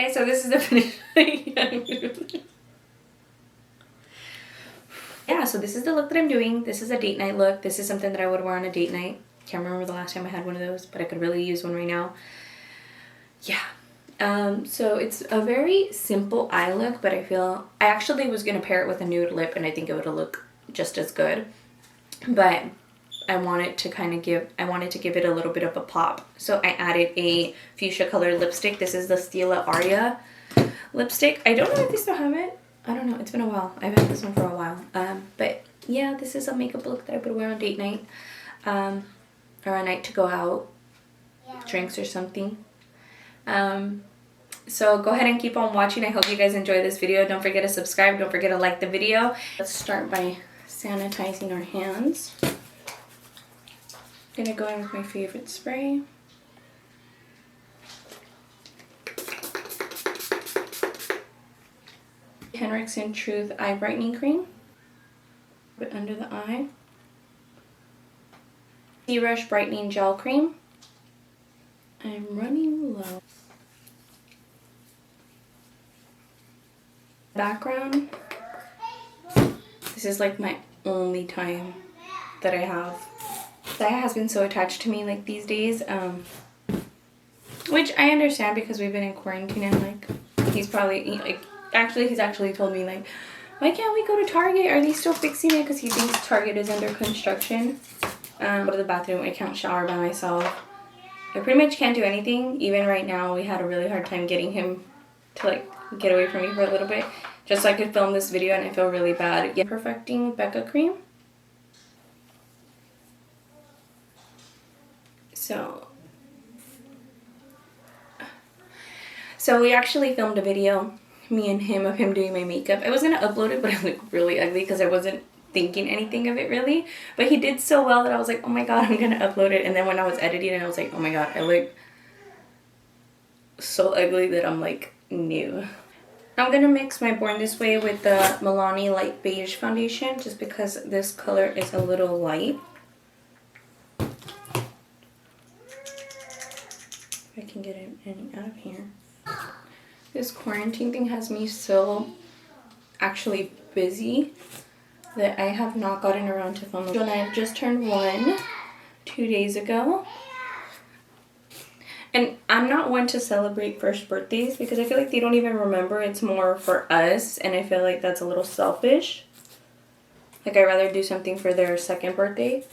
Okay, so this is the finished. Yeah, so this is the look that I'm doing. This is a date night look. This is something that I would wear on a date night. Can't remember the last time I had one of those, but I could really use one right now. Yeah. So it's a very simple eye look, but I actually was gonna pair it with a nude lip, and I think it would look just as good. But I wanted to give it a little bit of a pop. So I added a fuchsia color lipstick. This is the Stila Aria lipstick. I don't know if they still have it. I don't know. It's been a while. I've had this one for a while. But yeah, this is a makeup look that I would wear on date night. Or a night to go out, drinks or something. So go ahead and keep on watching. I hope you guys enjoy this video. Don't forget to subscribe. Don't forget to like the video. Let's start by sanitizing our hands. I'm gonna go in with my favorite spray. OleHenriksen Truth Eye Brightening Cream. Put it under the eye. Rush Brightening Gel Cream. I'm running low. Background. This is like my only time that I have. Zaya has been so attached to me like these days, which I understand because we've been in quarantine, and like he's actually told me like, why can't we go to Target? Are they still fixing it? Because he thinks Target is under construction. Go to the bathroom. I can't shower by myself. I pretty much can't do anything. Even right now, we had a really hard time getting him to like get away from me for a little bit, just so I could film this video, and I feel really bad. Yeah. Perfecting Becca cream. So we actually filmed a video, me and him, of him doing my makeup. I was gonna upload it, but it looked really ugly because I wasn't thinking anything of it really. But he did so well that I was like, oh my god, I'm gonna upload it. And then when I was editing it, I was like, oh my god, I look so ugly that I'm like new. I'm gonna mix my Born This Way with the Milani Light Beige foundation, just because this color is a little light. If I can get any out of here. This quarantine thing has me so actually busy that I have not gotten around to filming. And I just turned 1 2 days ago. And I'm not one to celebrate first birthdays because I feel like they don't even remember. It's more for us, and I feel like that's a little selfish. Like, I'd rather do something for their second birthday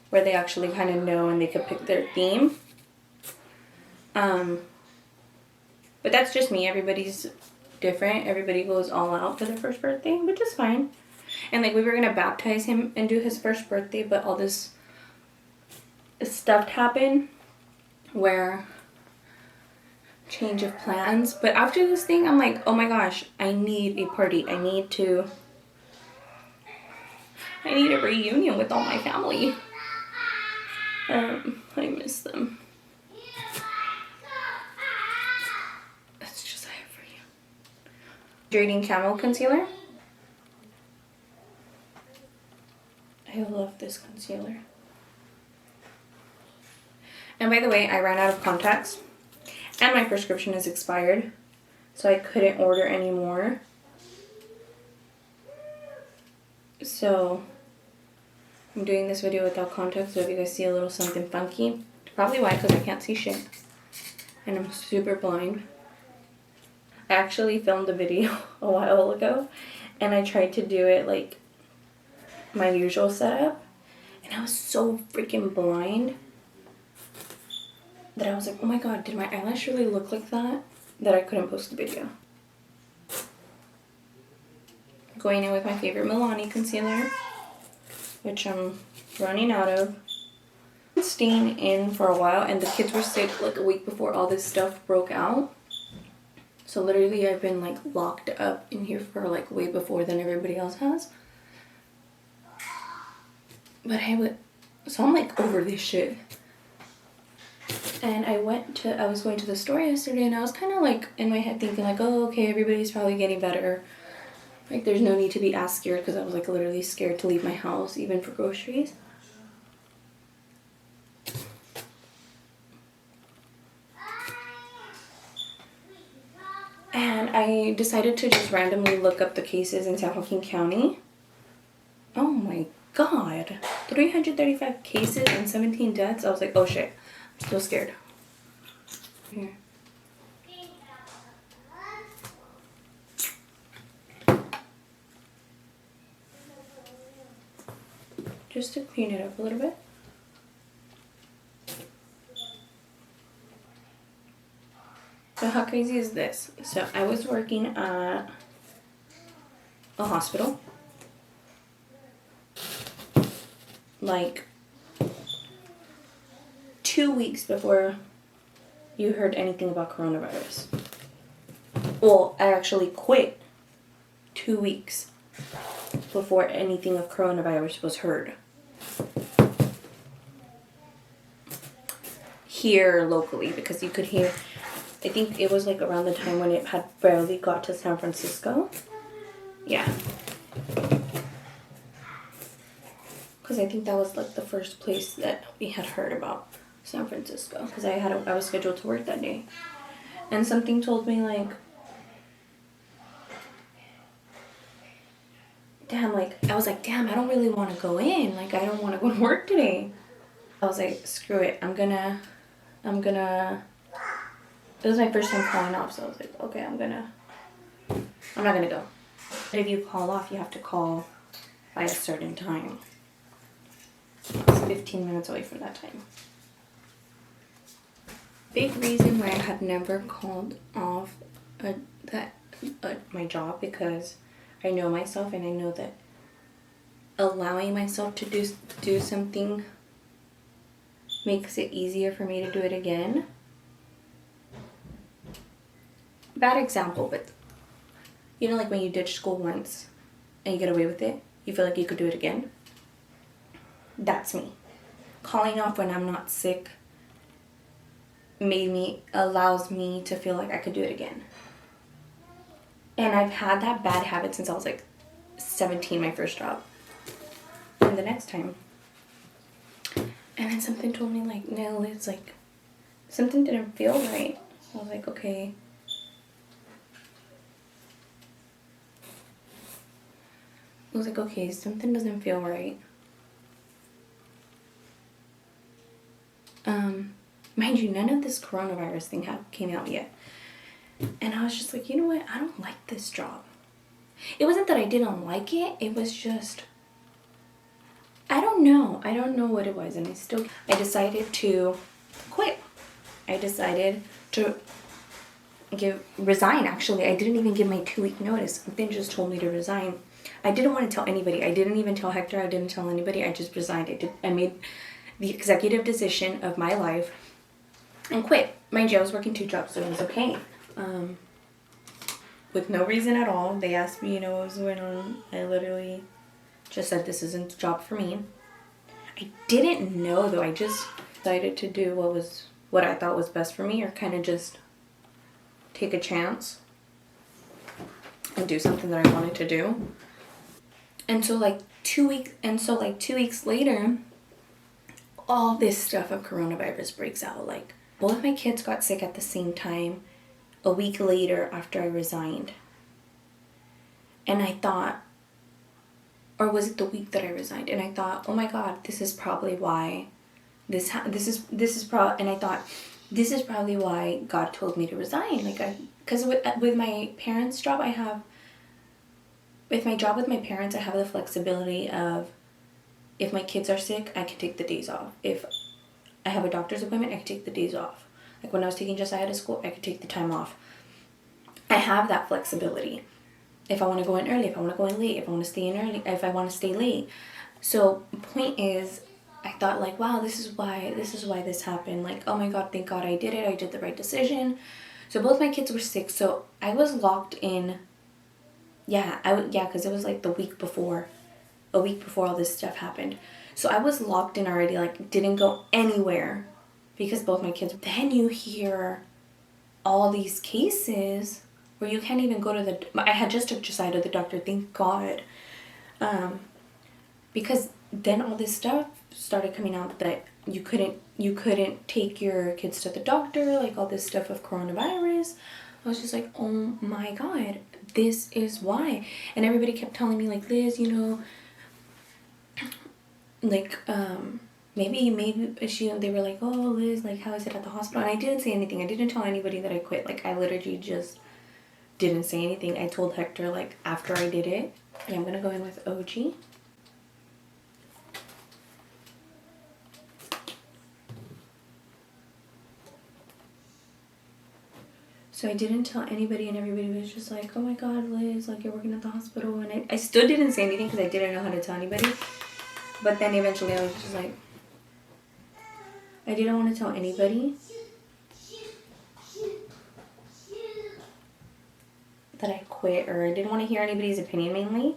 where they actually kind of know and they could pick their theme. But that's just me. Everybody's different. Everybody goes all out for their first birthday, which is fine. And like, we were gonna baptize him and do his first birthday, but all this stuff happened where change of plans. But after this thing, I'm like, oh my gosh, I need a party. I need a reunion with all my family. I miss them. That's just I have for you. Hydrating Camo Concealer. I love this concealer. And by the way, I ran out of contacts and my prescription is expired, so I couldn't order any more. So I'm doing this video without contacts, so if you guys see a little something funky, probably why, because I can't see shit and I'm super blind. I actually filmed a video a while ago and I tried to do it like my usual setup, and I was so freaking blind that I was like, oh my god, did my eyelash really look like that I couldn't post the video. Going in with my favorite Milani concealer, which I'm running out of. I've been staying in for a while, and the kids were sick like a week before all this stuff broke out. So literally I've been like locked up in here for like way before than everybody else has. But so I'm like over this shit. And I was going to the store yesterday, and I was kind of like in my head thinking like, oh, okay, everybody's probably getting better. Like, there's no need to be as scared, because I was like literally scared to leave my house, even for groceries. And I decided to just randomly look up the cases in San Joaquin County. Oh my god. 335 cases and 17 deaths. I was like, oh shit. I'm still scared. Here. Just to clean it up a little bit. So how crazy is this? So I was working at a hospital. Like 2 weeks before you heard anything about coronavirus. Well, I actually quit 2 weeks before anything of coronavirus was heard. Here locally, because you could hear, I think it was like around the time when it had barely got to San Francisco. Yeah. Because I think that was like the first place that we had heard about San Francisco. Because I was scheduled to work that day. And something told me like, damn, like, I was like, damn, I don't really want to go in. Like, I don't want to go to work today. I was like, screw it. I'm gonna, it was my first time calling off. So I was like, okay, I'm not gonna go. But if you call off, you have to call by a certain time. I was 15 minutes away from that time. Big reason why I had never called off my job, because I know myself and I know that allowing myself to do something makes it easier for me to do it again. Bad example, but you know, like when you ditch school once and you get away with it, you feel like you could do it again. That's me. Calling off when I'm not sick allows me to feel like I could do it again. And I've had that bad habit since I was like 17, my first job. And the next time. And then something told me like, no, it's like, something didn't feel right. I was like, okay. I was like, okay, something doesn't feel right. Mind you, none of this coronavirus thing came out yet. And I was just like, you know what? I don't like this job. It wasn't that I didn't like it. It was just, I don't know. I don't know what it was. And I decided to quit. I decided to resign, actually. I didn't even give my 2-week notice. Something just told me to resign. I didn't want to tell anybody. I didn't even tell Hector. I didn't tell anybody. I just resigned. I made the executive decision of my life and quit. Mind you, I was working 2 jobs, so it was okay. With no reason at all. They asked me, you know, what was going on. I literally just said, this isn't a job for me. I didn't know, though. I just decided to do what I thought was best for me, or kind of just take a chance and do something that I wanted to do. And so like 2 weeks later, all this stuff of coronavirus breaks out. Like, both my kids got sick at the same time, a week later after I resigned. And I thought, or was it the week that I resigned? And I thought, oh my God, this is probably why and I thought, this is probably why God told me to resign. Like, because with my parents' job, with my job with my parents, I have the flexibility of, if my kids are sick, I can take the days off. If I have a doctor's appointment, I can take the days off. Like when I was taking Josiah to school, I could take the time off. I have that flexibility. If I want to go in early, if I want to go in late, if I want to stay in early, if I want to stay late. So point is, I thought like, wow, this is why this happened. Like, oh my God, thank God I did it. I did the right decision. So both my kids were sick. So I was locked in. Because it was like a week before all this stuff happened. So I was locked in already, like didn't go anywhere because both my kids. Then you hear all these cases where you can't even go to I had just took Josiah to the doctor, thank God. Because then all this stuff started coming out that you couldn't take your kids to the doctor, like all this stuff of coronavirus. I I was just like, oh my god, this is why. And everybody kept telling me like, Liz, you know, like maybe she, they were like, oh Liz, like how is it at the hospital? And I didn't say anything. I didn't tell anybody that I quit. Like I literally just didn't say anything. I told Hector like after I did it. Yeah, I'm gonna go in with OG. So I didn't tell anybody, and everybody was just like, oh my god, Liz, like you're working at the hospital. And I still didn't say anything because I didn't know how to tell anybody. But then eventually I was just like, I didn't want to tell anybody that I quit, or I didn't want to hear anybody's opinion mainly.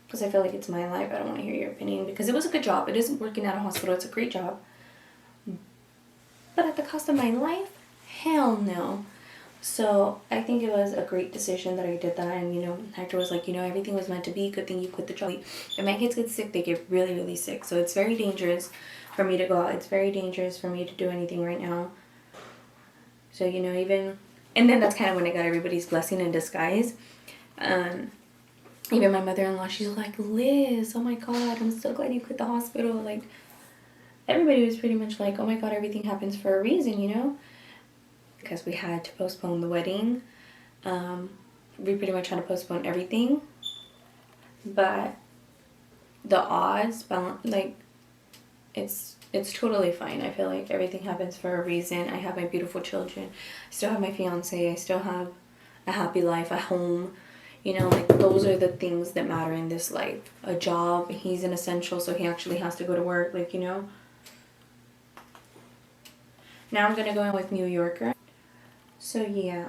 Because I feel like it's my life. I don't want to hear your opinion. Because it was a good job. It isn't working at a hospital. It's a great job. But at the cost of my life? Hell no. So I think it was a great decision that I did that. And, you know, Hector was like, you know, everything was meant to be. Good thing you quit the job. If my kids get sick, they get really, really sick. So it's very dangerous for me to go out. It's very dangerous for me to do anything right now. So, you know, even... And then that's kind of when I got everybody's blessing in disguise. Even my mother-in-law, she's like, Liz, oh my god, I'm so glad you quit the hospital. Like, everybody was pretty much like, oh my god, everything happens for a reason, you know? Because we had to postpone the wedding. We pretty much had to postpone everything. But the odds, like, it's totally fine. I feel like everything happens for a reason. I have my beautiful children. I still have my fiance. I still have a happy life, a home. You know, like, those are the things that matter in this life. A job, he's an essential, so he actually has to go to work, like, you know. Now I'm going to go in with New Yorker. So, yeah.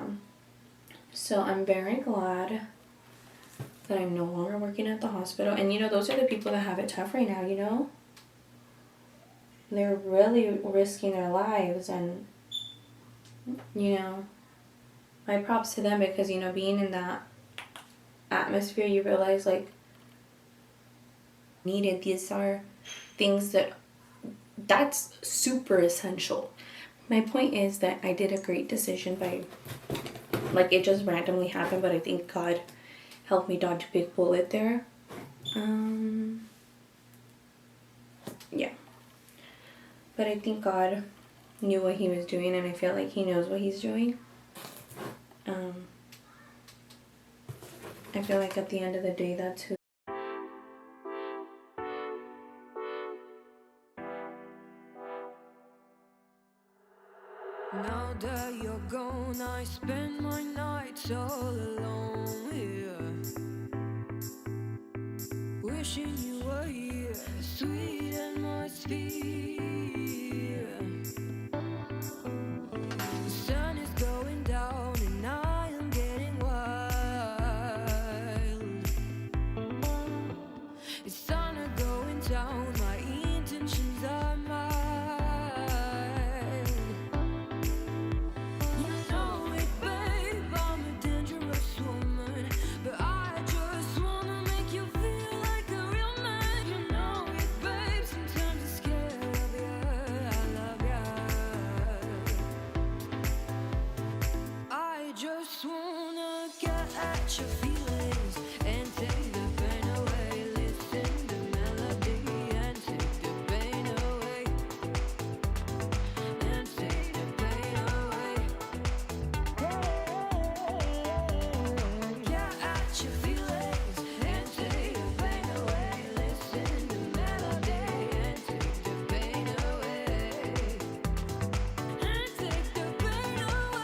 So, I'm very glad that I'm no longer working at the hospital. And, you know, those are the people that have it tough right now, you know. They're really risking their lives, and, you know, my props to them, because, you know, being in that atmosphere, you realize, like, needed. These are things that's super essential. My point is that I did a great decision by, like, it just randomly happened, but I think God helped me dodge a big bullet there. Yeah. But I think God knew what he was doing, and I feel like he knows what he's doing. I feel like at the end of the day, that's who. Now that you're gone, I spend my nights all alone here, wishing you were here, sweet atmosphere. The sun is going down and I am getting wild. It's sun are going down, my intentions are mild. You know it, babe, I'm a dangerous woman, but I just wanna make you feel like a real man. You know it, babe, sometimes I'm scared of you, I love you. I just wanna get at your feelings and take the pain away. Listen to melody and take the pain away. And take the pain away. Get at your feelings and take the pain away. Listen to melody and take the pain away. And take the pain away.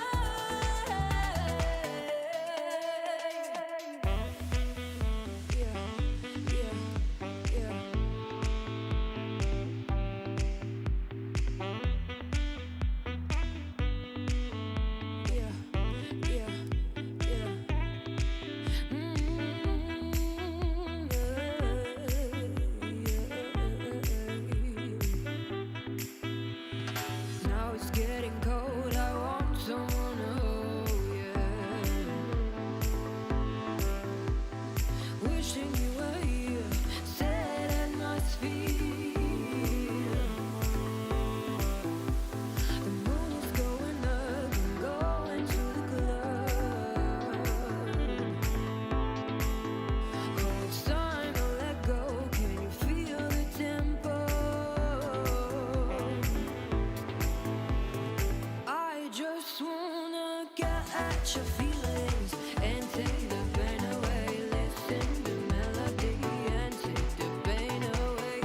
at your feelings and take the pain away. Listen to melody and take the pain away.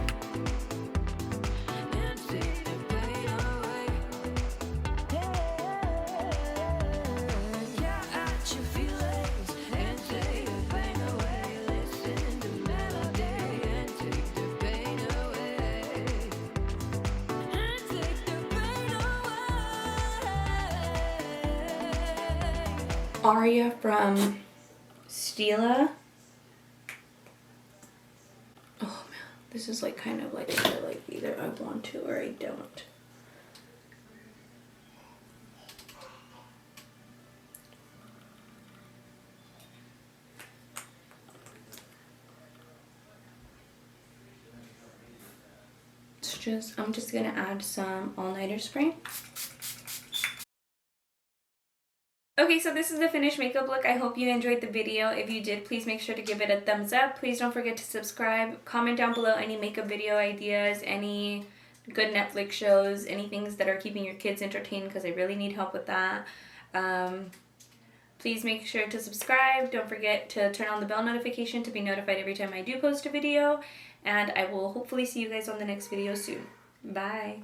And take the pain away. Yeah, at your feelings and take the pain away. Listen to melody and take the pain away. And take the pain away. Aria from Stila. Oh man, this is like kind of like, I feel like either I want to or I don't. I'm just gonna add some all-nighter spray. Okay, so this is the finished makeup look. I hope you enjoyed the video. If you did, please make sure to give it a thumbs up. Please don't forget to subscribe. Comment down below any makeup video ideas, any good Netflix shows, any things that are keeping your kids entertained, because I really need help with that. Please make sure to subscribe. Don't forget to turn on the bell notification to be notified every time I do post a video. And I will hopefully see you guys on the next video soon. Bye.